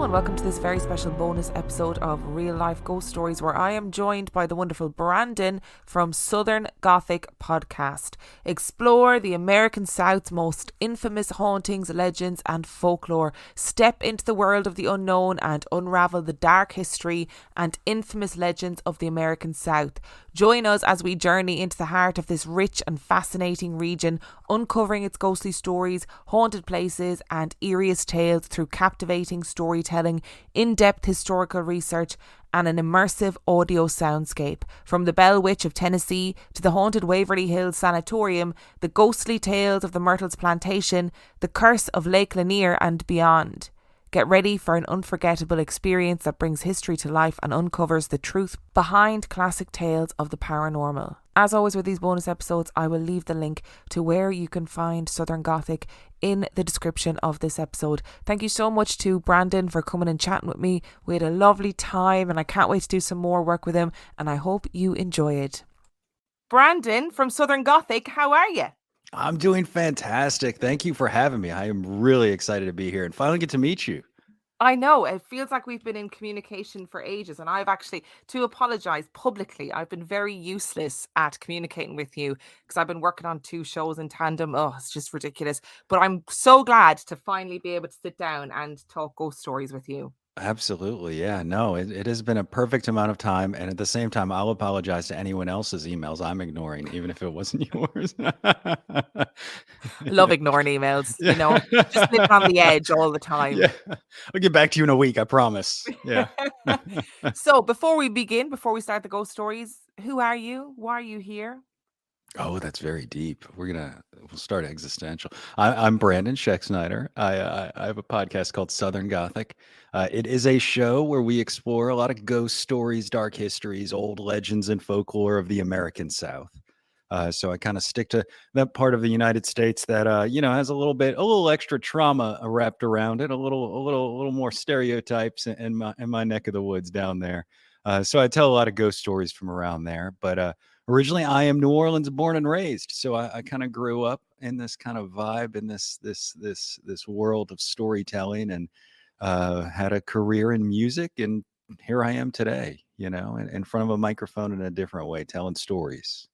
and welcome to this very special bonus episode of Real Life Ghost Stories, where I am joined by the wonderful Brandon from Southern Gothic podcast. Explore the American South's most infamous hauntings, legends and folklore. Step into the world of the unknown and unravel the dark history and infamous legends of the American South. Join us as we journey into the heart of this rich and fascinating region, uncovering its ghostly stories, haunted places and eeriest tales through captivating storytelling, in-depth historical research and an immersive audio soundscape. From the Bell Witch of Tennessee to the haunted Waverly Hills Sanatorium, the ghostly tales of the Myrtles Plantation, the curse of Lake Lanier and beyond. Get ready for an unforgettable experience that brings history to life and uncovers the truth behind classic tales of the paranormal. As always with these bonus episodes, I will leave the link to where you can find Southern Gothic in the description of this episode. Thank you so much to Brandon for coming and chatting with me. We had a lovely time and I can't wait to do some more work with him, and I hope you enjoy it. Brandon from Southern Gothic, how are you? I'm doing fantastic. Thank you for having me. I am really excited to be here and finally get to meet you. I know, it feels like we've been in communication for ages, and I've actually, to apologise publicly, I've been very useless at communicating with you because I've been working on 2 shows in tandem. Oh, it's just ridiculous. But I'm so glad to finally be able to sit down and talk ghost stories with you. Absolutely. Yeah. No, it has been a perfect amount of time. And at the same time, I'll apologize to anyone else's emails I'm ignoring, even if it wasn't yours. Love ignoring emails, Yeah. just living on the edge all the time. Yeah. I'll get back to you in a week. I promise. Yeah. So before we start the ghost stories, who are you? Why are you here? Oh, that's very deep. We'll start existential. I'm Brandon Scheck-Snyder. I have a podcast called Southern Gothic. It is a show where we explore a lot of ghost stories, dark histories, old legends, and folklore of the American South. So I kind of stick to that part of the United States that has a little extra trauma wrapped around it, a little more stereotypes in my neck of the woods down there. So I tell a lot of ghost stories from around there, but. Originally, I am New Orleans born and raised, so I kind of grew up in this kind of vibe in this world of storytelling, and had a career in music, and here I am today, in front of a microphone in a different way, telling stories.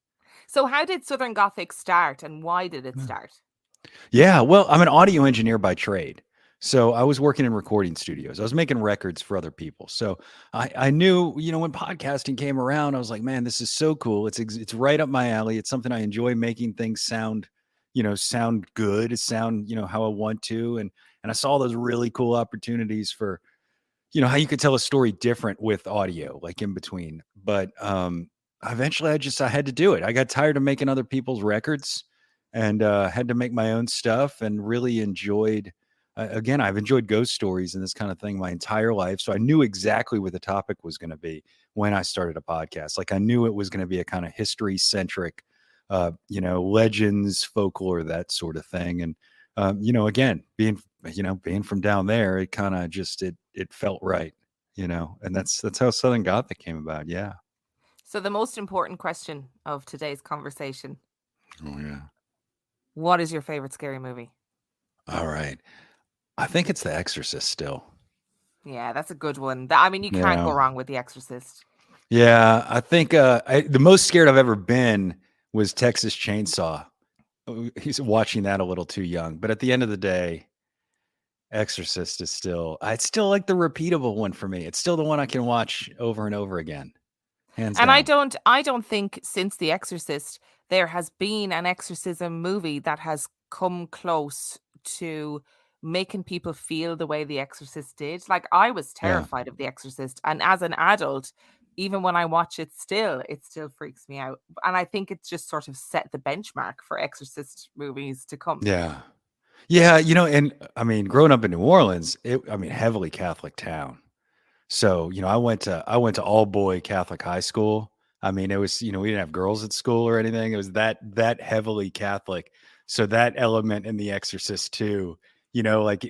So how did Southern Gothic start and why did it start? Yeah, well, I'm an audio engineer by trade. So I was working in recording studios. I was making records for other people. So I knew, when podcasting came around, I was like, man, this is so cool. It's right up my alley. It's something I enjoy, making things sound good, sound, how I want to. And I saw those really cool opportunities for, how you could tell a story different with audio, like in between. But eventually I had to do it. I got tired of making other people's records and had to make my own stuff, and really enjoyed again, I've enjoyed ghost stories and this kind of thing my entire life. So I knew exactly what the topic was going to be when I started a podcast. Like I knew it was going to be a kind of history centric, legends, folklore, that sort of thing. And, again, being from down there, it kind of just, it felt right, and that's how Southern Gothic came about. Yeah. So the most important question of today's conversation. Oh, yeah. What is your favorite scary movie? All right. I think it's The Exorcist still. Yeah, that's a good one. I mean, you can't go wrong with The Exorcist. Yeah, I think the most scared I've ever been was Texas Chainsaw. He's watching that a little too young, but at the end of the day, Exorcist is it's still like the repeatable one for me. It's still the one I can watch over and over again, hands And down. I don't think since The Exorcist there has been an exorcism movie that has come close to making people feel the way The Exorcist did. Like I was Yeah. terrified of The Exorcist, and as an adult, even when I watch it still freaks me out. And I think it's just sort of set the benchmark for Exorcist movies to come. Yeah. Yeah, and I mean, growing up in New Orleans, heavily Catholic town. So, I went to all boy Catholic high school. I mean, it was, we didn't have girls at school or anything. It was that heavily Catholic. So that element in The Exorcist too, like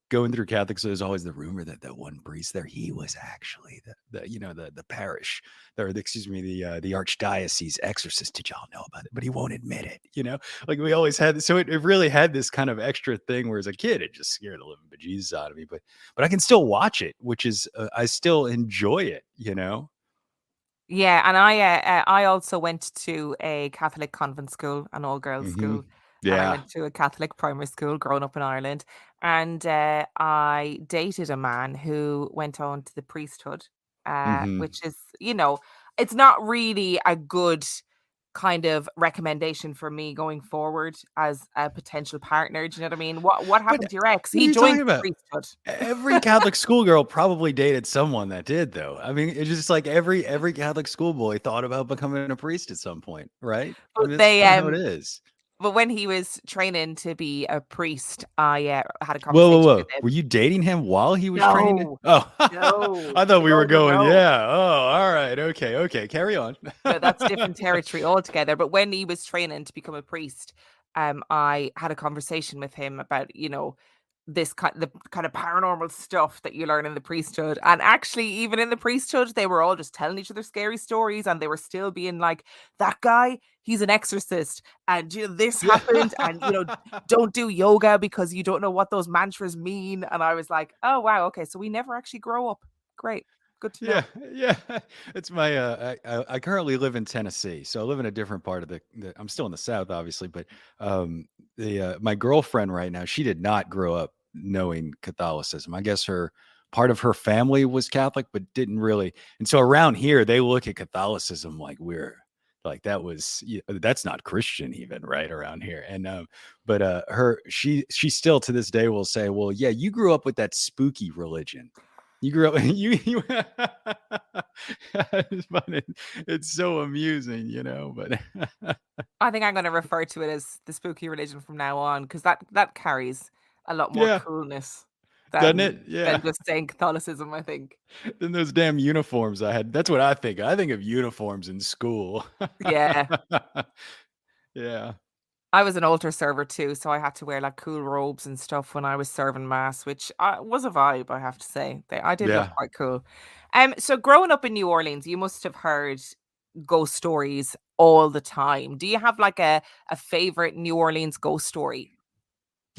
going through Catholics, there's always the rumor that that one priest there, he was actually the parish, or excuse me, the archdiocese exorcist. Did y'all know about it? But he won't admit it. Like we always had. So it really had this kind of extra thing. Where as a kid, it just scared the living bejesus out of me. But I can still watch it, which is I still enjoy it. Yeah, and I also went to a Catholic convent school, an all girls Hmm. school, and I Yeah. went to a Catholic primary school growing up in Ireland. And I dated a man who went on to the priesthood, Hmm. which is, it's not really a good kind of recommendation for me going forward as a potential partner. Do you know what I mean? What happened But to your ex? what are He you joined talking the about? priesthood. Every Catholic schoolgirl probably dated someone that did, though. I mean, it's just like every Catholic schoolboy thought about becoming a priest at some point, right? I But mean, that's they kind of how it is. But when he was training to be a priest, I, had a Whoa, whoa, conversation with whoa! him. Were you dating him while he was training to? No, Oh, no, I thought we were no, no, going. no. Yeah. Oh, all right. Okay. Okay. Carry on. No, that's different territory altogether. But when he was training to become a priest, I had a conversation with him about, the kind of paranormal stuff that you learn in the priesthood. And actually, even in the priesthood, they were all just telling each other scary stories, and they were still being like, "That guy, he's an exorcist, and this Yeah. happened, and don't do yoga because you don't know what those mantras mean." And I was like, "Oh wow, okay, so we never actually grow up. Great, good to Yeah, know." yeah. It's my I currently live in Tennessee. So I live in a different part of the I'm still in the South, obviously, but the my girlfriend right now, she did not grow up knowing Catholicism. I guess her part of her family was Catholic, but didn't really. And so around here, they look at Catholicism like we're like that was that's not Christian even right around here. And but her she still to this day will say, well, yeah, you grew up with that spooky religion. You grew up you it's funny. It's so amusing, but I think I'm going to refer to it as the spooky religion from now on because that carries a lot more yeah, coolness doesn't than it? Yeah. than just saying Catholicism, I think. Then those damn uniforms I had. That's what I think. I think of uniforms in school. Yeah. Yeah. I was an altar server too, so I had to wear like cool robes and stuff when I was serving mass, which was a vibe, I have to say. I did look Yeah. quite cool. So growing up in New Orleans, you must have heard ghost stories all the time. Do you have like a favorite New Orleans ghost story?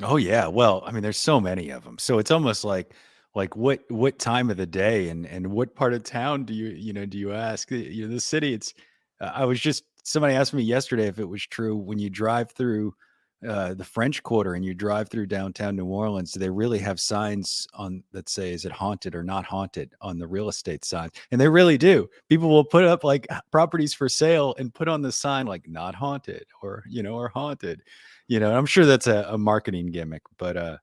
Oh yeah. Well, I mean, there's so many of them. So it's almost like what time of the day and what part of town do you ask? The city. It's. I was just somebody asked me yesterday if it was true when you drive through the French Quarter and you drive through downtown New Orleans. Do they really have signs on that say is it haunted or not haunted on the real estate sign? And they really do. People will put up like properties for sale and put on the sign like not haunted or haunted. And I'm sure that's a marketing gimmick, but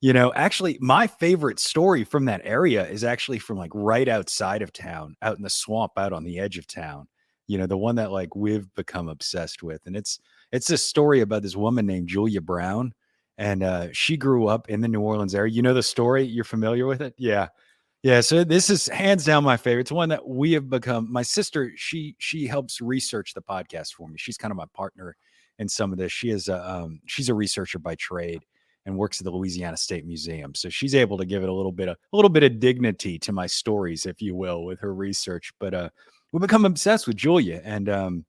actually my favorite story from that area is actually from like right outside of town, out in the swamp, out on the edge of town. The one that like we've become obsessed with. And it's this story about this woman named Julia Brown. And she grew up in the New Orleans area. You know the story? You're familiar with it? Yeah. Yeah, so this is hands down my favorite. It's one that we have become. My sister, she helps research the podcast for me. She's kind of my partner in some of this. She's a researcher by trade and works at the Louisiana State Museum. So she's able to give it a little bit of dignity to my stories, if you will, with her research. But we become obsessed with Julia, and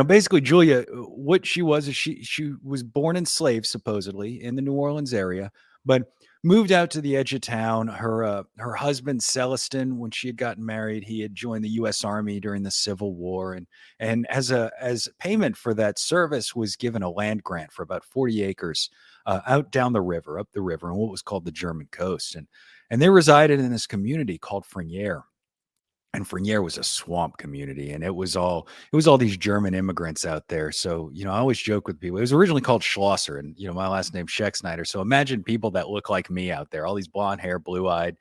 basically Julia, what she was is she was born enslaved supposedly in the New Orleans area, but moved out to the edge of town. Her husband Celestin, when she had gotten married, he had joined the U.S. Army during the Civil War, and as payment for that service, was given a land grant for about 40 acres out down the river, up the river, on what was called the German coast, and they resided in this community called Frenier. And Frenier was a swamp community, and it was all these German immigrants out there. So, I always joke with people. It was originally called Schlosser, and my last name's Schexnayder. So imagine people that look like me out there, all these blonde hair, blue eyed,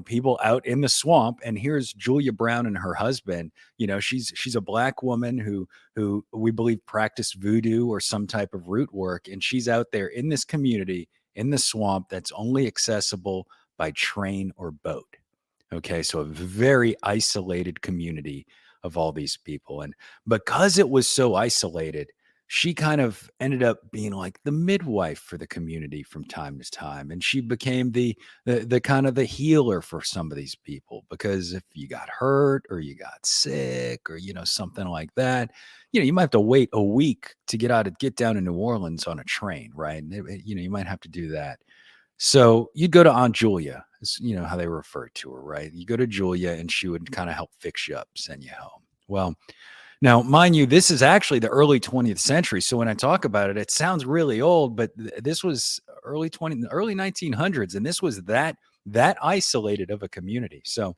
people out in the swamp. And here's Julia Brown and her husband. She's a black woman who we believe practiced voodoo or some type of root work, and she's out there in this community in the swamp that's only accessible by train or boat. Okay, so a very isolated community of all these people. And because it was so isolated, she kind of ended up being like the midwife for the community from time to time, and she became the kind of the healer for some of these people, because if you got hurt or you got sick or something like that, you might have to wait a week to get down to New Orleans on a train, right? And you might have to do that. So you'd go to Aunt Julia, how they refer to her, right? You go to Julia and she would kind of help fix you up, send you home. Well, now, mind you, this is actually the early 20th century. So when I talk about it, it sounds really old, but this was early 1900s, and this was that isolated of a community. So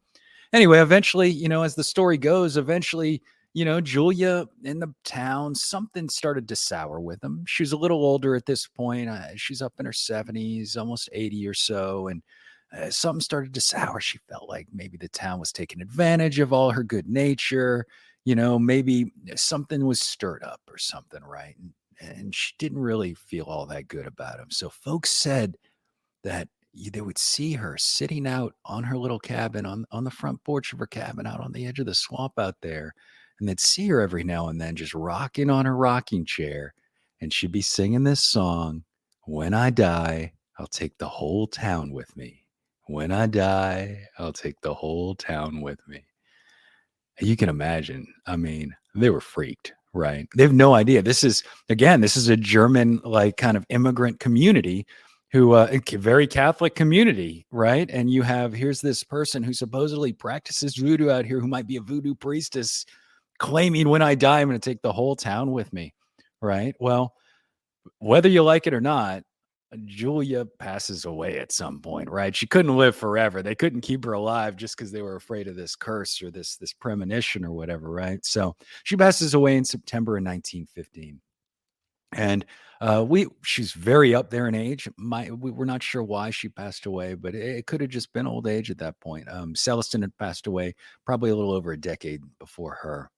anyway, eventually, as the story goes, eventually, Julia in the town, something started to sour with him. She was a little older at this point. She's up in her 70s, almost 80 or so. And something started to sour. She felt like maybe the town was taking advantage of all her good nature. Maybe something was stirred up or something, right? And she didn't really feel all that good about him. So folks said that they would see her sitting out on her little cabin on the front porch of her cabin out on the edge of the swamp out there. And they'd see her every now and then just rocking on her rocking chair. And she'd be singing this song, "When I die, I'll take the whole town with me. When I die, I'll take the whole town with me." You can imagine. I mean, they were freaked, right? They have no idea. This is a German, like, kind of immigrant community who, very Catholic community, right? And here's this person who supposedly practices voodoo out here, who might be a voodoo priestess, claiming, "When I die, I'm going to take the whole town with me," right? Well, whether you like it or not, Julia passes away at some point, right? She couldn't live forever. They couldn't keep her alive just because they were afraid of this curse or this premonition or whatever, right? So she passes away in September of 1915. And she's very up there in age. We're not sure why she passed away, but it could have just been old age at that point. Celestin had passed away probably a little over a decade before her.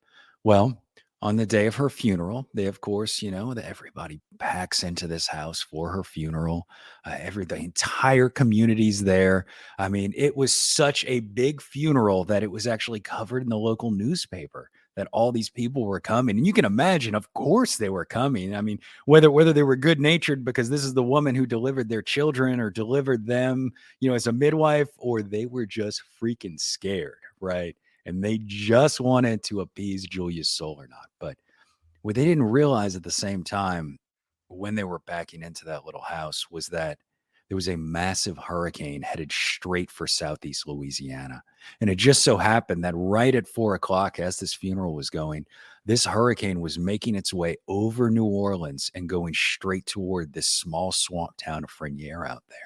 Well, on the day of her funeral, they, of course, that everybody packs into this house for her funeral. The entire community's there. I mean, it was such a big funeral that it was actually covered in the local newspaper, that all these people were coming. And you can imagine, of course, they were coming. I mean, whether they were good natured because this is the woman who delivered their children or delivered them, as a midwife, or they were just freaking scared, right? And they just wanted to appease Julia's soul or not. But what they didn't realize at the same time, when they were backing into that little house, was that there was a massive hurricane headed straight for southeast Louisiana. And it just so happened that right at 4 o'clock, as this funeral was going, this hurricane was making its way over New Orleans and going straight toward this small swamp town of Frenier out there.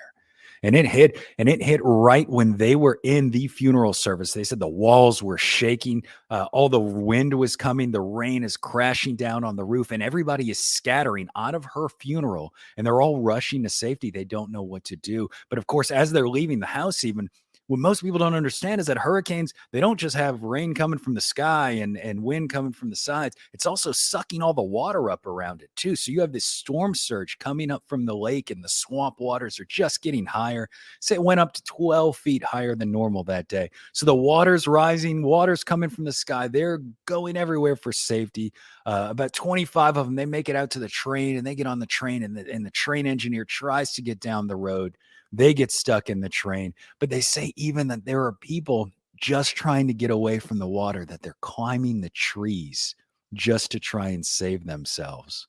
And it hit right when they were in the funeral service. They said the walls were shaking, all the wind was coming, the rain is crashing down on the roof, and everybody is scattering out of her funeral, and they're all rushing to safety. They don't know what to do. But of course, as they're leaving the house, even what most people don't understand is that hurricanes, they don't just have rain coming from the sky and wind coming from the sides. It's also sucking all the water up around it too. So you have this storm surge coming up from the lake, and the swamp waters are just getting higher. Say it went up to 12 feet higher than normal that day. So the water's rising, water's coming from the sky. They're going everywhere for safety. About 25 of them, they make it out to the train, and they get on the train, and the train engineer tries to get down the road. They get stuck in the train. But they say even that there are people just trying to get away from the water, that they're climbing the trees just to try and save themselves.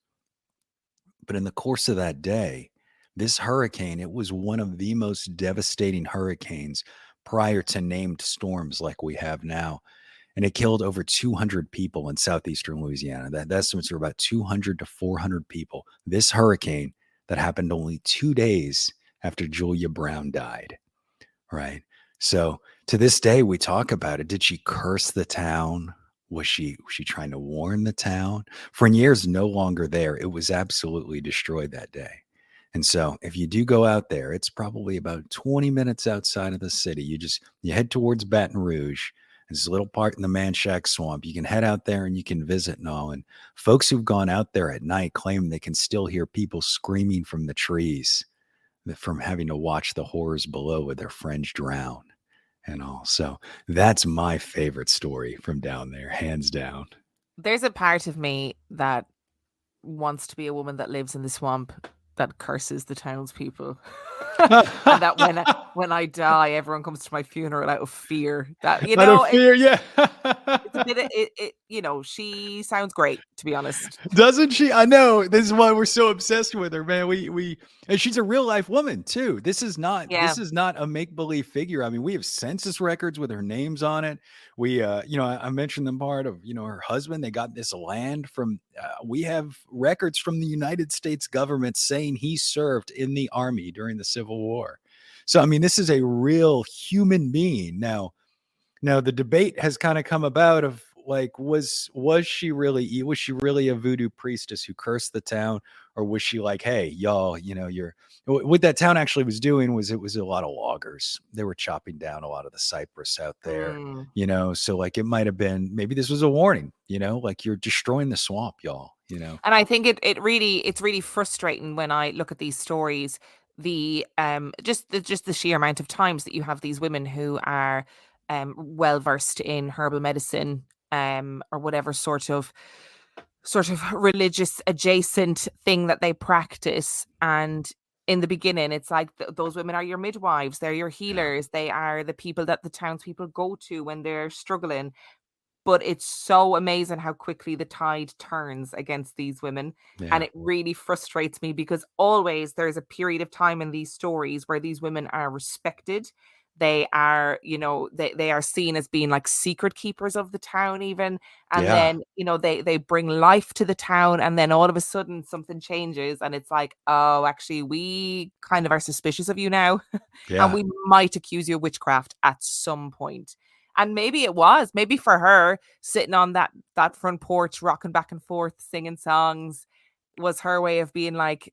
But in the course of that day, this hurricane, it was one of the most devastating hurricanes prior to named storms like we have now. And it killed over 200 people in southeastern Louisiana. The estimates are about 200 to 400 people. This hurricane that happened only 2 days after Julia Brown died, right? So to this day, we talk about it. Did she curse the town? Was she trying to warn the town? Frenier's no longer there. It was absolutely destroyed that day. And so if you do go out there, it's probably about 20 minutes outside of the city. You head towards Baton Rouge. There's a little part in the Manchac Swamp. You can head out there and you can visit and all. And folks who've gone out there at night claim they can still hear people screaming from the trees, from having to watch the horrors below with their friends drown and all. So that's my favorite story from down there, hands down. There's a part of me that wants to be a woman that lives in the swamp that curses the townspeople. And that when I die, everyone comes to my funeral out of fear. That, Out of it's fear, yeah. it's a bit of she sounds great, to be honest. Doesn't she? I know. This is why we're so obsessed with her, man. We and she's a real life woman too. Yeah. This is not a make believe figure. I mean, we have census records with her names on it. We I mentioned the part of, her husband. They got this land from we have records from the United States government saying he served in the army during the Civil War. So I mean, this is a real human being. Now the debate has kind of come about of like, was she really a voodoo priestess who cursed the town, or was she like, hey y'all, you're what that town actually was doing was, it was a lot of loggers. They were chopping down a lot of the cypress out there, Mm. so like it might have been, maybe this was a warning, like you're destroying the swamp, y'all. And I think it's really frustrating when I look at these stories, the just the sheer amount of times that you have these women who are well versed in herbal medicine, or whatever sort of religious adjacent thing that they practice. And in the beginning, it's like those women are your midwives, they're your Yeah. healers, they are the people that the townspeople go to when they're struggling. But it's so amazing how quickly the tide turns against these women. And Yeah. it really frustrates me because always there's a period of time in these stories where these women are respected. They are, they are seen as being like secret keepers of the town, even. And Yeah. then, they bring life to the town. And then all of a sudden something changes. And it's like, oh, actually, we kind of are suspicious of you now. And Yeah. we might accuse you of witchcraft at some point. And maybe it was, maybe for her, sitting on that front porch, rocking back and forth, singing songs, was her way of being like,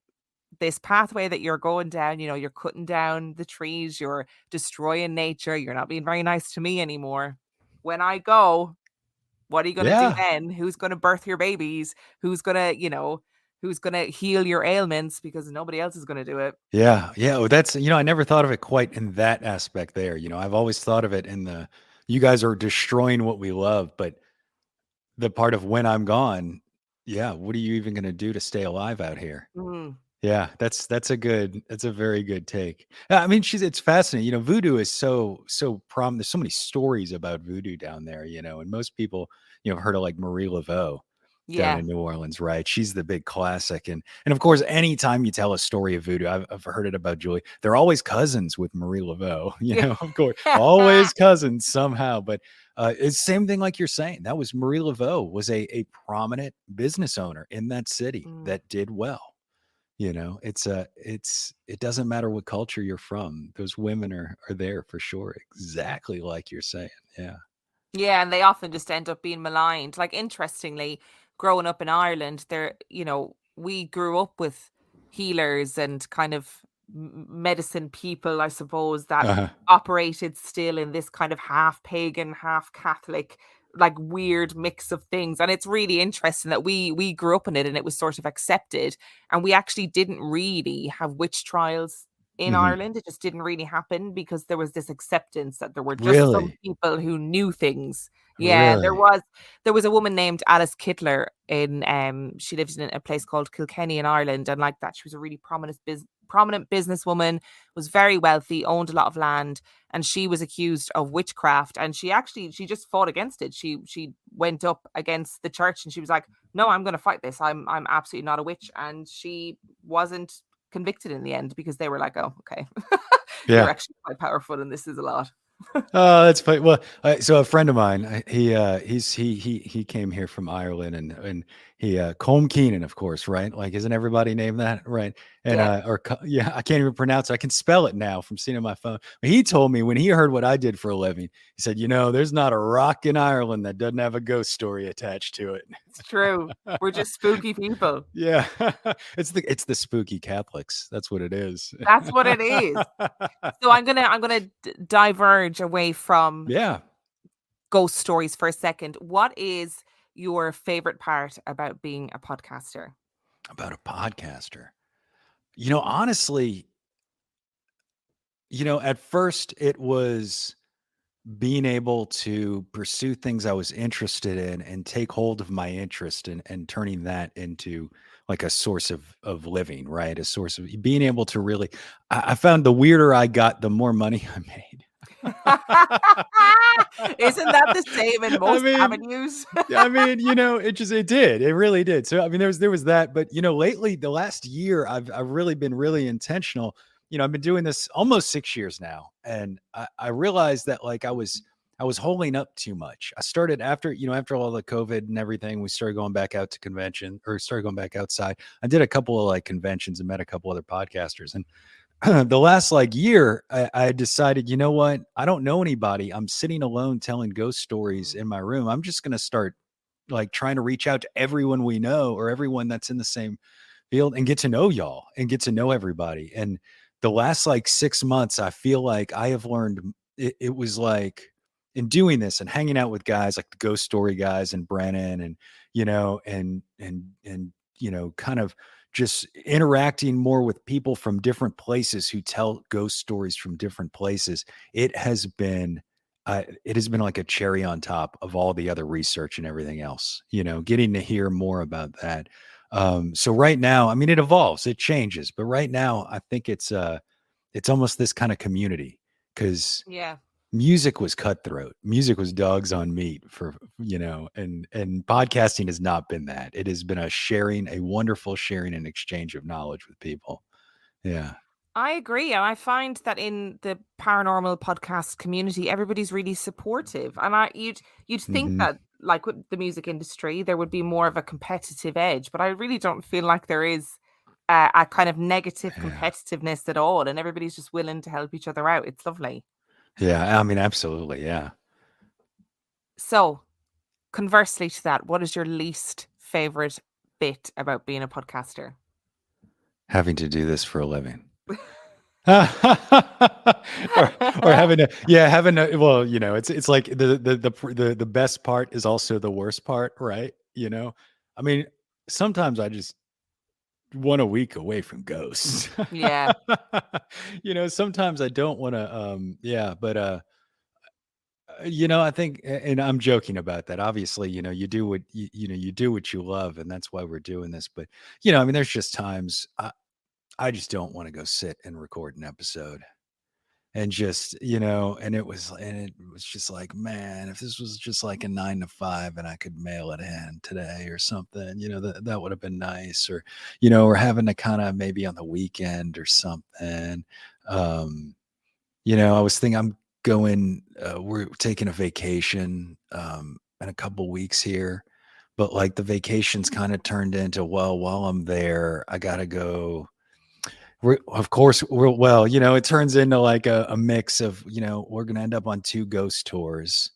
this pathway that you're going down, you're cutting down the trees, you're destroying nature, you're not being very nice to me anymore. When I go, what are you gonna do Yeah. then? Who's gonna birth your babies? Who's gonna heal your ailments? Because nobody else is gonna do it. Yeah, yeah. Well, that's, I never thought of it quite in that aspect there. I've always thought of it in the, you guys are destroying what we love, but the part of when I'm gone, yeah, what are you even going to do to stay alive out here? Mm, Yeah, that's a very good take. I mean, it's fascinating. Voodoo is so there's so many stories about voodoo down there, and most people, have heard of like Marie Laveau down yeah. in New Orleans, right? She's the big classic. And of course, anytime you tell a story of voodoo, I've heard it about Julie. They're always cousins with Marie Laveau, Yeah. of course, always cousins somehow. But it's same thing like you're saying. That was Marie Laveau was a prominent business owner in that city Mm. that did well. It doesn't matter what culture you're from. Those women are there for sure, exactly like you're saying. Yeah. Yeah, and they often just end up being maligned. Like, interestingly, growing up in Ireland, we grew up with healers and kind of medicine people, I suppose, that Uh-huh. operated still in this kind of half pagan, half Catholic, like weird mix of things. And it's really interesting that we grew up in it and it was sort of accepted. And we actually didn't really have witch trials in Mhm. Ireland. It just didn't really happen because there was this acceptance that there were just some Really? people who knew things. Yeah, and there Really? was there was a woman named Alice Kittler in she lived in a place called Kilkenny in Ireland, and like that she was a really prominent businesswoman, was very wealthy, owned a lot of land, and she was accused of witchcraft, and she just fought against it. She went up against the church and she was like, "No, I'm going to fight this. I'm absolutely not a witch." And she wasn't convicted in the end because they were like, "Oh, okay, you're Yeah. actually quite powerful, and this is a lot." Oh, that's funny. Well, so a friend of mine, he came here from Ireland, and he Colm Keenan, of course, right? Like, isn't everybody named that, right? And Yeah, yeah, I can't even pronounce it. I can spell it now from seeing it on my phone. But he told me when he heard what I did for a living, he said, there's not a rock in Ireland that doesn't have a ghost story attached to it. it's true. We're just spooky people. Yeah, it's the spooky Catholics. That's what it is. That's what it is. So I'm gonna diverge away from Yeah, ghost stories for a second. What is your favorite part about being a podcaster? about a podcaster. Honestly, at first it was being able to pursue things I was interested in and take hold of my interest and turning that into like a source of living, right? A source of being able to really I found the weirder I got, the more money I made. Isn't that the same in I most mean, avenues? it did. It really did. So I mean, there was that, but lately, the last year, I've really been really intentional. I've been doing this almost 6 years now, and I realized that like I was holding up too much. I started after all the COVID and everything, we started going back out to convention or started going back outside. I did a couple of like conventions and met a couple other podcasters, and the last like year, I decided, you know what? I don't know anybody. I'm sitting alone telling ghost stories in my room. I'm just going to start like trying to reach out to everyone we know or everyone that's in the same field and get to know y'all and get to know everybody. And the last like 6 months, I feel like I have learned it was like in doing this and hanging out with guys like the ghost story guys and Brennan and, kind of just interacting more with people from different places who tell ghost stories from different places. It has been it has been like a cherry on top of all the other research and everything else, getting to hear more about that. So right now, I mean, it evolves, it changes, but right now I think it's almost this kind of community because Yeah. music was cutthroat. Music was dogs on meat and podcasting has not been that. It has been a wonderful sharing and exchange of knowledge with people. Yeah. I agree. And I find that in the paranormal podcast community, everybody's really supportive. And you'd think Hmm. that like with the music industry, there would be more of a competitive edge, but I really don't feel like there is a kind of negative Yeah. competitiveness at all. And everybody's just willing to help each other out. It's lovely. Yeah. I mean, absolutely. Yeah. So, conversely to that, what is your least favorite bit about being a podcaster? Having to do this for a living. or having a well, it's like the best part is also the worst part, right? I mean, sometimes I just want a week away from ghosts. Yeah. Sometimes I don't want to but I think and I'm joking about that. Obviously, you do what you love and that's why we're doing this, but I mean there's just times I just don't want to go sit and record an episode and just and it was just like, man, if this was just like a 9 to 5 and I could mail it in today or something, that would have been nice. Or or having to kind of maybe on the weekend or something. um I was thinking I'm going we're taking a vacation in a couple weeks here, but like the vacation's kind of turned into, well, while I'm there I gotta go. Of course, it turns into like a mix of, we're going to end up on 2 ghost tours,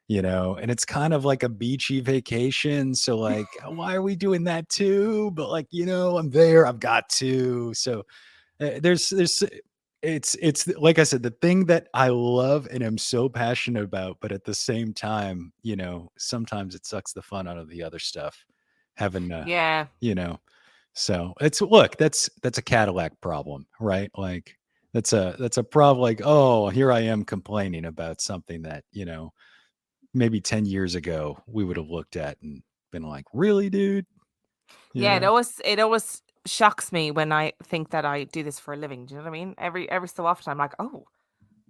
and it's kind of like a beachy vacation. So like, why are we doing that too? But like, I'm there, I've got to. So it's like I said, the thing that I love and am so passionate about, but at the same time, sometimes it sucks the fun out of the other stuff. Having, Yeah. you know, so it's look, that's a Cadillac problem, right? Like that's a problem. Like, oh, here I am complaining about something that, maybe 10 years ago we would have looked at and been like, really, dude? You Yeah, it know? always shocks me when I think that I do this for a living. Do you know what I mean? Every so often I'm like, "Oh,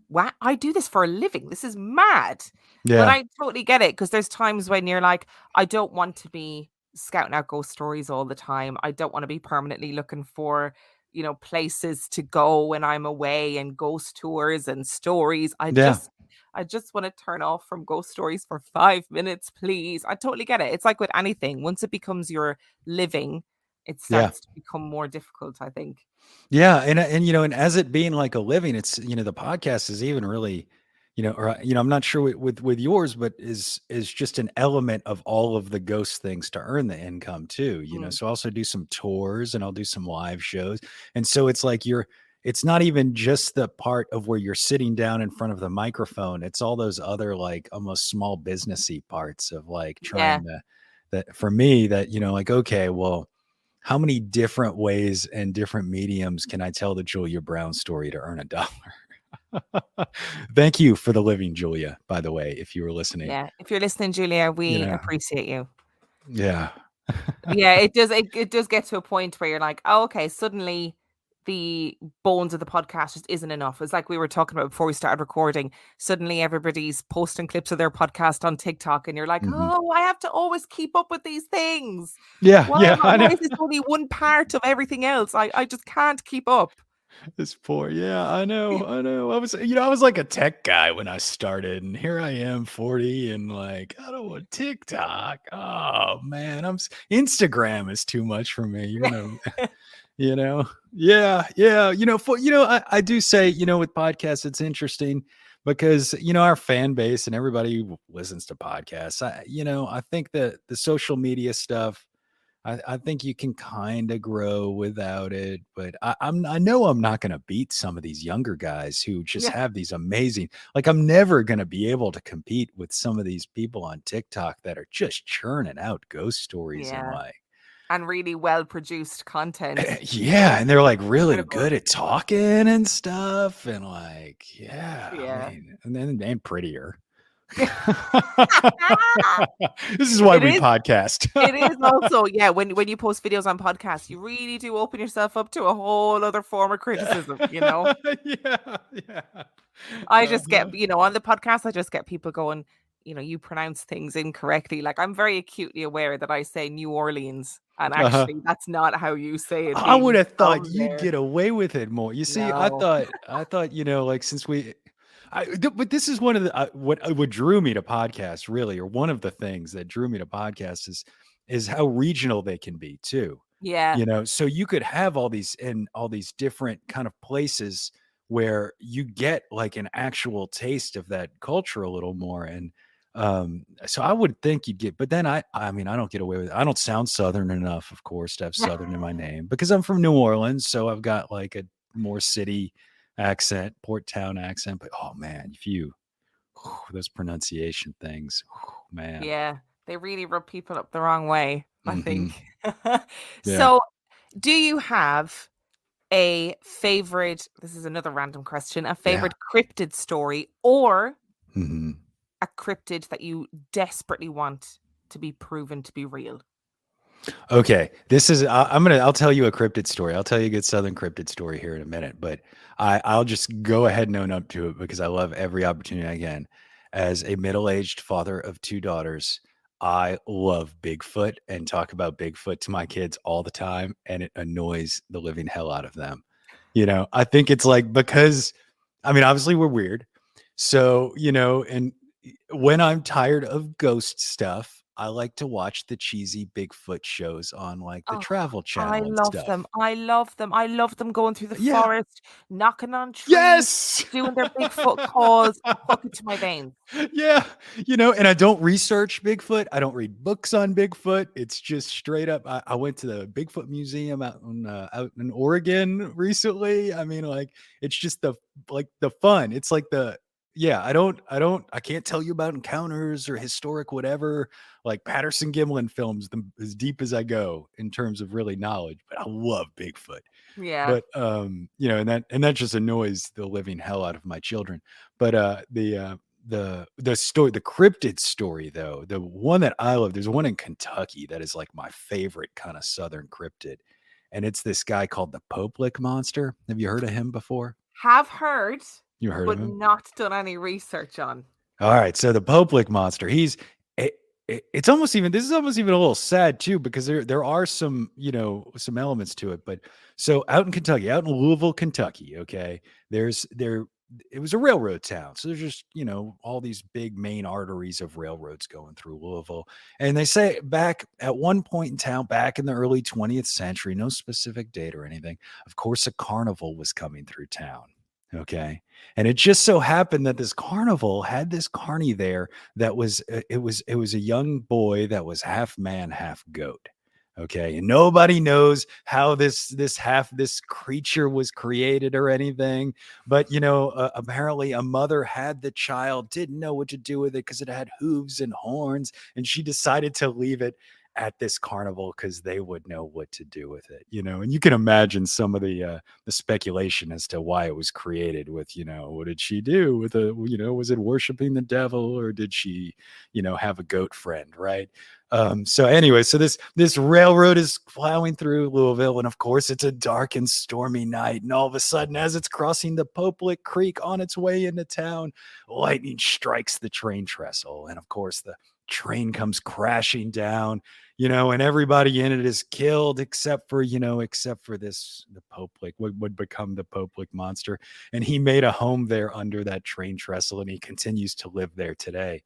what? I do this for a living. This is mad." But Yeah. I totally get it because there's times when you're like, I don't want to be scouting out ghost stories all the time. I don't want to be permanently looking for, places to go when I'm away and ghost tours and stories. Yeah. I just want to turn off from ghost stories for 5 minutes, please. I totally get it. It's like with anything. Once it becomes your living, it Yeah. starts to become more difficult, I think. Yeah, and as it being like a living, it's the podcast is even really, or I'm not sure with yours, but is just an element of all of the ghost things to earn the income too. Mm, So I also do some tours and I'll do some live shows, and so it's like it's not even just the part of where you're sitting down in front of the microphone. It's all those other like almost small businessy parts of like yeah. trying to that for me that like, okay, well, how many different ways and different mediums can I tell the Julia Brown story to earn a dollar? Thank you for the living, Julia, by the way, if you were listening. Yeah. If you're listening, Julia, You we know, appreciate you. yeah. Yeah, it does get to a point where you're like, oh, okay, suddenly the bones of the podcast just isn't enough. It's like we were talking about before we started recording. Suddenly everybody's posting clips of their podcast on TikTok, and you're like, Mhm. oh, I have to always keep up with these things. Yeah, Why yeah, am I, I why know. is this only one part of everything else? I just can't keep up. This poor, yeah, I know, I know. I was like a tech guy when I started, and here I am, 40, and like, I don't want TikTok. Oh man, Instagram is too much for me. You're gonna, yeah, yeah. I do say, with podcasts, it's interesting because our fan base and everybody who listens to podcasts. I think that the social media stuff. I think you can kind of grow without it, but I know I'm not going to beat some of these younger guys who just Yeah. have these amazing. Like I'm never going to be able to compete with some of these people on TikTok that are just churning out ghost stories and Yeah. like, And really well produced content. yeah, and they're like really Incredible. good at talking and stuff, and like, yeah, I Yeah. mean, and prettier. This is why It we is. podcast. It is also, yeah, when you post videos on podcasts, you really do open yourself up to a whole other form of criticism, you know? Yeah, yeah. I just Uh-huh. get, on the podcast, I just get people going, you pronounce things incorrectly. Like I'm very acutely aware that I say New Orleans, and Uh-huh. actually that's not how you say it I would being have thought from you'd there. get away with it more. You see, I No. thought, I thought, like since but this is one of the what drew me to podcasts, really, or one of the things that drew me to podcasts is how regional they can be too. Yeah. So you could have all these different kind of places where you get like an actual taste of that culture a little more. And so I would think you'd get, but then I mean, I don't get away with it. I don't sound Southern enough, of course, to have Southern in my name because I'm from New Orleans. So I've got like a more city accent, port town accent. But oh man, if you, those pronunciation things, man. Yeah. They really rub people up the wrong way, I Hmm. think. Yeah. So, do you have a favorite, this is another random question, a Yeah. favorite cryptid story or Hmm. a cryptid that you desperately want to be proven to be real? Okay, I'll tell you a cryptid story. I'll tell you a good Southern cryptid story here in a minute, but I'll just go ahead and own up to it because I love every opportunity I can. As a middle-aged father of two daughters, I love Bigfoot and talk about Bigfoot to my kids all the time, and it annoys the living hell out of them. I think it's like because I mean, obviously we're weird. So, and when I'm tired of ghost stuff, I like to watch the cheesy Bigfoot shows on like the Oh, Travel I Channel and love them. stuff. I love them. I love them going through the Yeah. forest, knocking on trees, Yes. doing their Bigfoot calls, hook it to my veins. Yeah. And I don't research Bigfoot. I don't read books on Bigfoot. It's just straight up. I went to the Bigfoot Museum out in Oregon recently. I mean, like, it's just the fun. It's like yeah, I can't tell you about encounters or historic whatever, like Patterson Gimlin films, as deep as I go in terms of really knowledge, but I love Bigfoot. Yeah. But and that just annoys the living hell out of my children. But the story, the cryptid story, though, the one that I love, there's one in Kentucky that is like my favorite kind of southern cryptid, and it's this guy called the Poplick monster. Have you heard of him before? Have heard, You heard of but him? not done any research on. All right, so the Poplick monster, it's almost even, this is almost even a little sad too because there are some some elements to it. But so out in Kentucky, out in Louisville, Kentucky, okay, there it was a railroad town, so there's just all these big main arteries of railroads going through Louisville, and they say back at one point in town, back in the early 20th century, no specific date or anything, of course, a carnival was coming through town. Okay. And it just so happened that this carnival had this carny there that was it was a young boy that was half man, half goat. Okay. And nobody knows how this creature was created or anything. But apparently a mother had the child, didn't know what to do with it because it had hooves and horns, and she decided to leave it. at this carnival because they would know what to do with it, and you can imagine some of the speculation as to why it was created with, what did she do with was it worshiping the devil, or did she, have a goat friend, right? So anyway, so this railroad is plowing through Louisville, and of course it's a dark and stormy night. And all of a sudden, as it's crossing the Poplick Creek on its way into town, lightning strikes the train trestle, and of course the train comes crashing down, and everybody in it is killed except for the Poplick, would become the Poplick monster, and he made a home there under that train trestle, and he continues to live there today.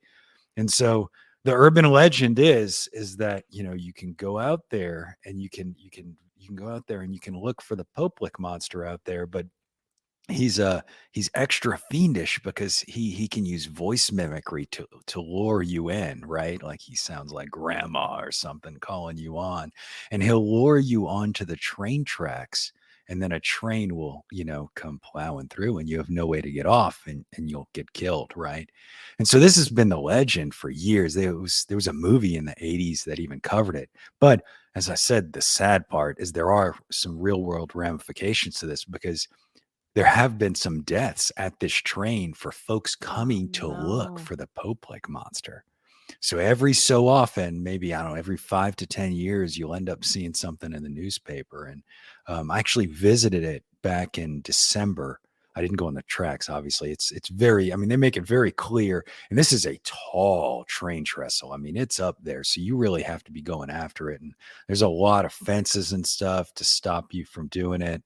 And so the urban legend is that, you can go out there and you can go out there and you can look for the Poplick monster out there, but he's extra fiendish because he can use voice mimicry to lure you in, right? Like he sounds like grandma or something calling you on, and he'll lure you onto the train tracks, and then a train will, come plowing through, and you have no way to get off, and you'll get killed, right? And so this has been the legend for years. There was a movie in the 80s that even covered it. But as I said, the sad part is there are some real world ramifications to this, because there have been some deaths at this train for folks Oh, coming to look no. for the Poplick monster. So every so often, maybe, I don't know, every 5 to 10 years, you'll end up seeing something in the newspaper. And I actually visited it back in December. I didn't go on the tracks, obviously. It's very, I mean, they make it very clear. And this is a tall train trestle. I mean, it's up there. So you really have to be going after it. And there's a lot of fences and stuff to stop you from doing it.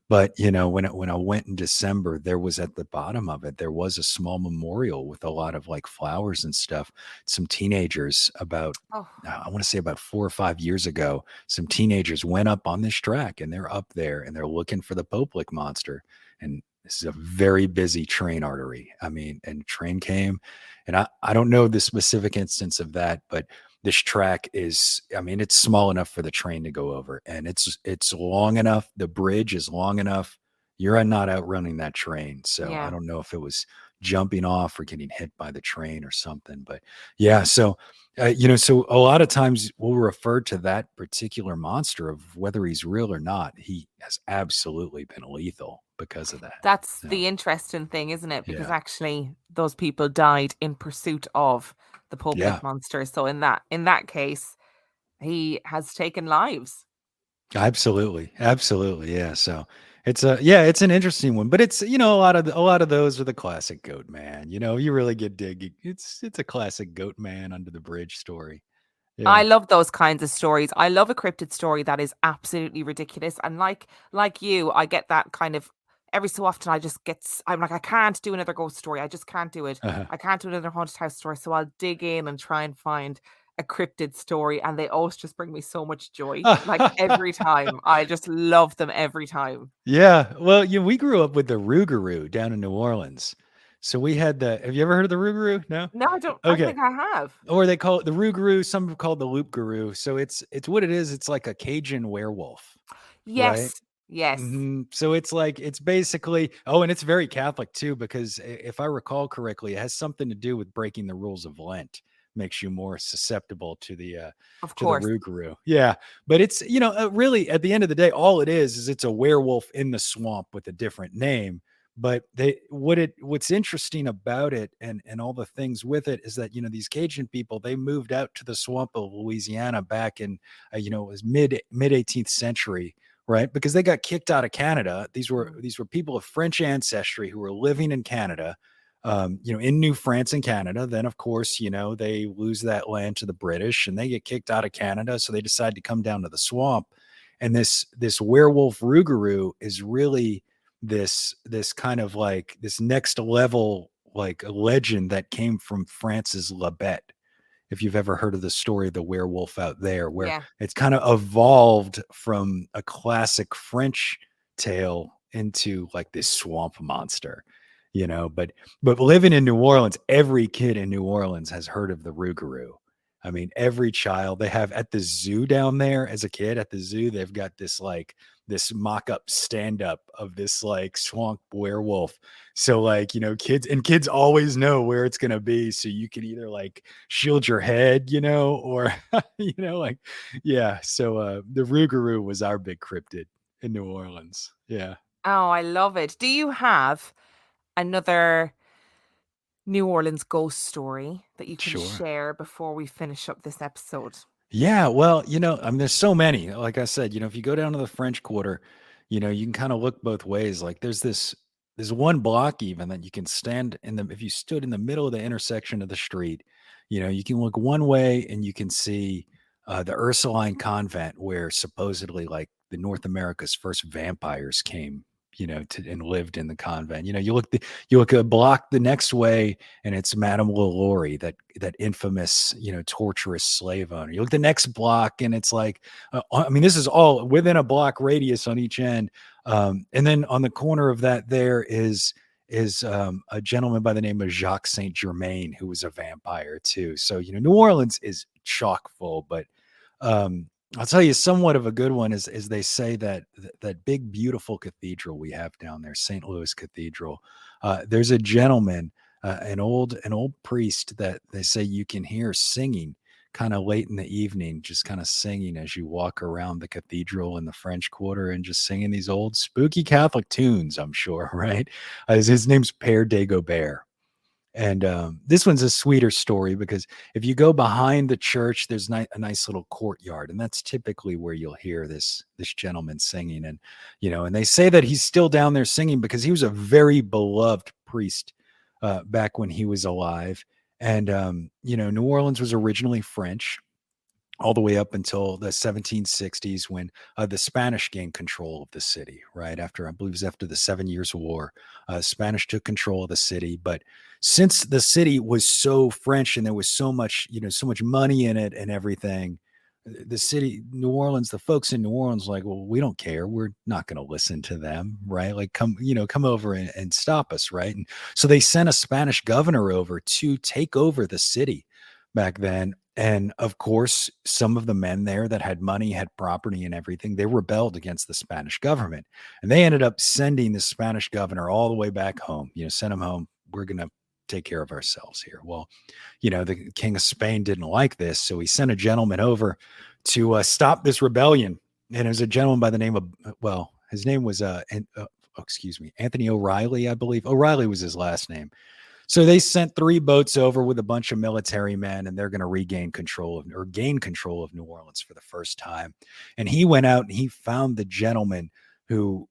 But when I went in December, there was, at the bottom of it, there was a small memorial with a lot of like flowers and stuff. Some teenagers, about Oh, I want to say about 4 or 5 years ago, some teenagers went up on this track, and they're up there and they're looking for the Poplick monster. And this is a very busy train artery. I mean, and train came, and I don't know the specific instance of that, but this track is, I mean, it's small enough for the train to go over, and it's long enough. The bridge is long enough. You're not outrunning that train. So I yeah. don't know if it was jumping off or getting hit by the train or something, but yeah. So, so a lot of times we'll refer to that particular monster, of whether he's real or not. He has absolutely been lethal because of that. That's So, the interesting thing, isn't it? Because yeah. actually those people died in pursuit of the Yeah. public monster. So in that case, he has taken lives. Absolutely. Absolutely. Yeah. So it's an interesting one, but it's, a lot of those are the classic goat man. You really get dig. It's a classic goat man under the bridge story. I Yeah. love those kinds of stories. I love a cryptid story that is absolutely ridiculous. And like you, I get that kind of every so often. I just get I'm like, I can't do another ghost story. I just can't do it. Uh-huh. I can't do another haunted house story. So I'll dig in and try and find a cryptid story, and they always just bring me so much joy. Like every time. I just love them every time. Yeah. Well, we grew up with the Rougarou down in New Orleans. So we had have you ever heard of the Rougarou? No? No, I don't Okay. think I have. Or they call it the Rougarou. Some people call it the Loop Guru. So it's what it is. It's like a Cajun werewolf, right? Yes. Yes. So it's basically, and it's very Catholic too, because if I recall correctly, it has something to do with breaking the rules of Lent, makes you more susceptible Of to the course. Rougarou. Yeah, but it's, really, at the end of the day, all it is it's a werewolf in the swamp with a different name. But what's interesting about it, and all the things with it, is that, these Cajun people, they moved out to the swamp of Louisiana back in, it was mid 18th century, right? Because they got kicked out of Canada. Mm. These were people of French ancestry who were living in Canada, in New France and Canada. Then, of course, they lose that land to the British, and they get kicked out of Canada. So they decide to come down to the swamp. And this werewolf Rougarou is really this kind of like this next level, like a legend that came from France's Labette, if you've ever heard of the story of the werewolf out there, where Yeah. it's kind of evolved from a classic French tale into like this swamp monster, but living in New Orleans, every kid in New Orleans has heard of the Rougarou. I mean, every child, they have at the zoo down there, as a kid at the zoo, they've got this like this mock-up stand-up of this like swamp werewolf. So like, kids always know where it's gonna be. So you can either like shield your head, or like yeah. So the Rougarou was our big cryptid in New Orleans. Yeah. Oh, I love it. Do you have another New Orleans ghost story that you can Sure. share before we finish up this episode? Yeah, well, I mean, there's so many. Like I said, if you go down to the French Quarter, you can kind of look both ways. Like there's one block even that you can stand if you stood in the middle of the intersection of the street, you can look one way and you can see the Ursuline convent where supposedly like the North America's first vampires came, and lived in the convent. You look a block the next way and it's Madame LaLaurie, that infamous, torturous slave owner. You look the next block, and it's like, I mean, this is all within a block radius on each end. And then on the corner of that, there is a gentleman by the name of Jacques Saint Germain, who was a vampire too. So New Orleans is chock full, but um, I'll tell you somewhat of a good one is they say that big beautiful cathedral we have down there, St. Louis Cathedral. There's a gentleman, an old priest that they say you can hear singing kind of late in the evening, just kind of singing as you walk around the cathedral in the French Quarter and just singing these old spooky Catholic tunes, I'm sure, right? His name's Père Dagobert. And this one's a sweeter story because if you go behind the church, there's a nice little courtyard, and that's typically where you'll hear this gentleman singing. And and they say that he's still down there singing because he was a very beloved priest back when he was alive. And New Orleans was originally French, all the way up until the 1760s when the Spanish gained control of the city, right? After, I believe it was after the 7 Years' War, Spanish took control of the city. But since the city was so French and there was so much money in it and everything, the city, New Orleans, the folks in New Orleans, like, well, we don't care. We're not going to listen to them, right? Like, come over and stop us, right? And so they sent a Spanish governor over to take over the city back then. And of course, some of the men there that had money, had property and everything, they rebelled against the Spanish government. And they ended up sending the Spanish governor all the way back home, send him home. We're going to take care of ourselves here. Well, the King of Spain didn't like this. So he sent a gentleman over to stop this rebellion. And it was a gentleman by the name of, well, his name was, excuse me, Anthony O'Reilly, I believe. O'Reilly was his last name. So they sent 3 boats over with a bunch of military men, and they're going to gain control of New Orleans for the first time. And he went out and he found the gentleman who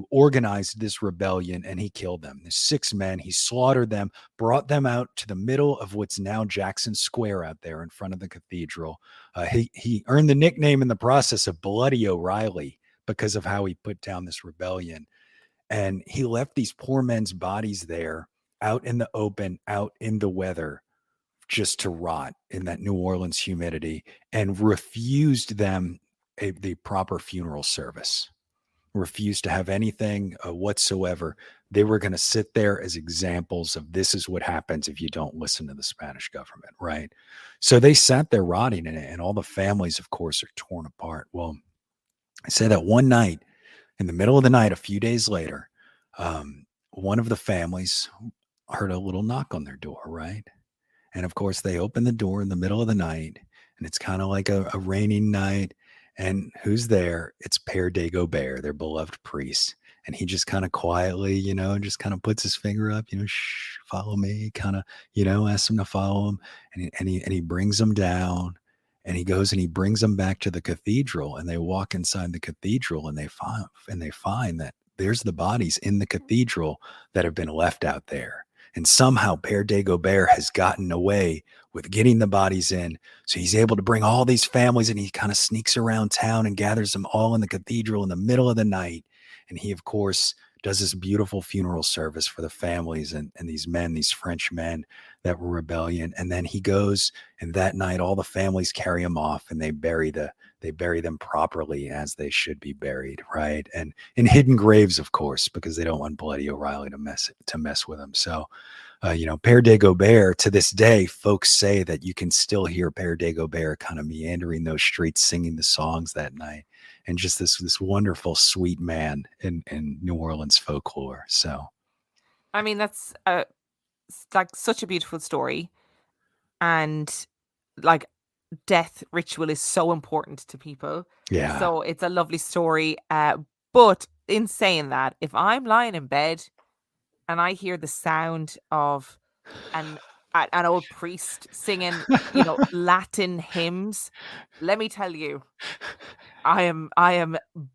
organized this rebellion, and he killed them. There's 6 men. He slaughtered them, brought them out to the middle of what's now Jackson Square out there in front of the cathedral. He earned the nickname in the process of Bloody O'Reilly because of how he put down this rebellion. And he left these poor men's bodies there out in the open, out in the weather, just to rot in that New Orleans humidity, and refused them the proper funeral service, refused to have anything whatsoever. They were going to sit there as examples of this is what happens if you don't listen to the Spanish government, right? So they sat there rotting in it, and all the families, of course, are torn apart. Well, I say that one night, in the middle of the night, a few days later, one of the families heard a little knock on their door, right? And of course, they open the door in the middle of the night, and it's kind of like a raining night. And who's there? It's Père Dagobert, their beloved priest. And he just kind of quietly, just kind of puts his finger up, shh, follow me, kind of, asks them to follow him. And he brings them down, and he goes and he brings them back to the cathedral, and they walk inside the cathedral, and they find that there's the bodies in the cathedral that have been left out there. And somehow Père Dagobert has gotten away with getting the bodies in. So he's able to bring all these families, and he kind of sneaks around town and gathers them all in the cathedral in the middle of the night. And he, of course, does this beautiful funeral service for the families and these men, these French men that were rebellion. And then he goes, and that night all the families carry him off, and they bury them properly as they should be buried, right? And in hidden graves, of course, because they don't want Bloody O'Reilly to mess with them. So Père Dagobert, to this day, folks say that you can still hear Père Dagobert kind of meandering those streets, singing the songs that night, and just this wonderful, sweet man in New Orleans folklore. So, I mean, that's like such a beautiful story, and like death ritual is so important to people. yeah. So it's a lovely story. But in saying that, if I'm lying in bed and I hear the sound of an an old priest singing, Latin hymns, let me tell you, I am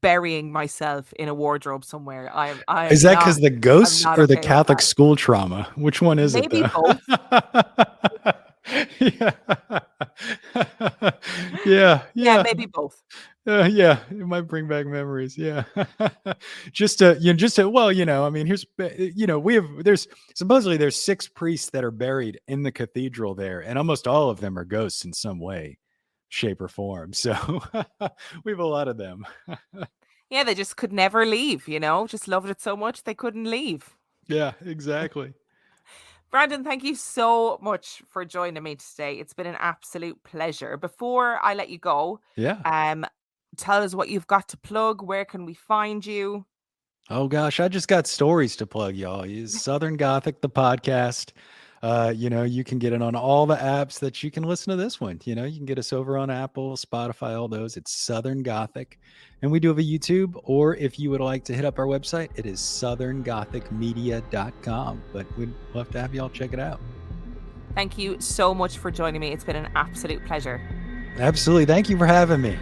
burying myself in a wardrobe somewhere. I Is am that not because the I'm ghosts not or the okay with Catholic that. school trauma? Which one is it, Maybe though? both. Yeah. Yeah, Yeah, yeah. maybe both. Yeah, it might bring back memories. Yeah, well, I mean, there's supposedly there's 6 priests that are buried in the cathedral there, and almost all of them are ghosts in some way, shape, or form. So we have a lot of them. Yeah, they just could never leave, just loved it so much they couldn't leave. Yeah, exactly. Brandon, thank you so much for joining me today. It's been an absolute pleasure. Before I let you go, Yeah. tell us what you've got to plug. Where can we find you? Oh gosh, I just got stories to plug, y'all. Use Southern Gothic, the podcast. You can get it on all the apps that you can listen to this one. You can get us over on Apple, Spotify, all those. It's Southern Gothic. And we do have a YouTube, or if you would like to hit up our website, it is southerngothicmedia.com. But we'd love to have y'all check it out. Thank you so much for joining me. It's been an absolute pleasure. Absolutely. Thank you for having me.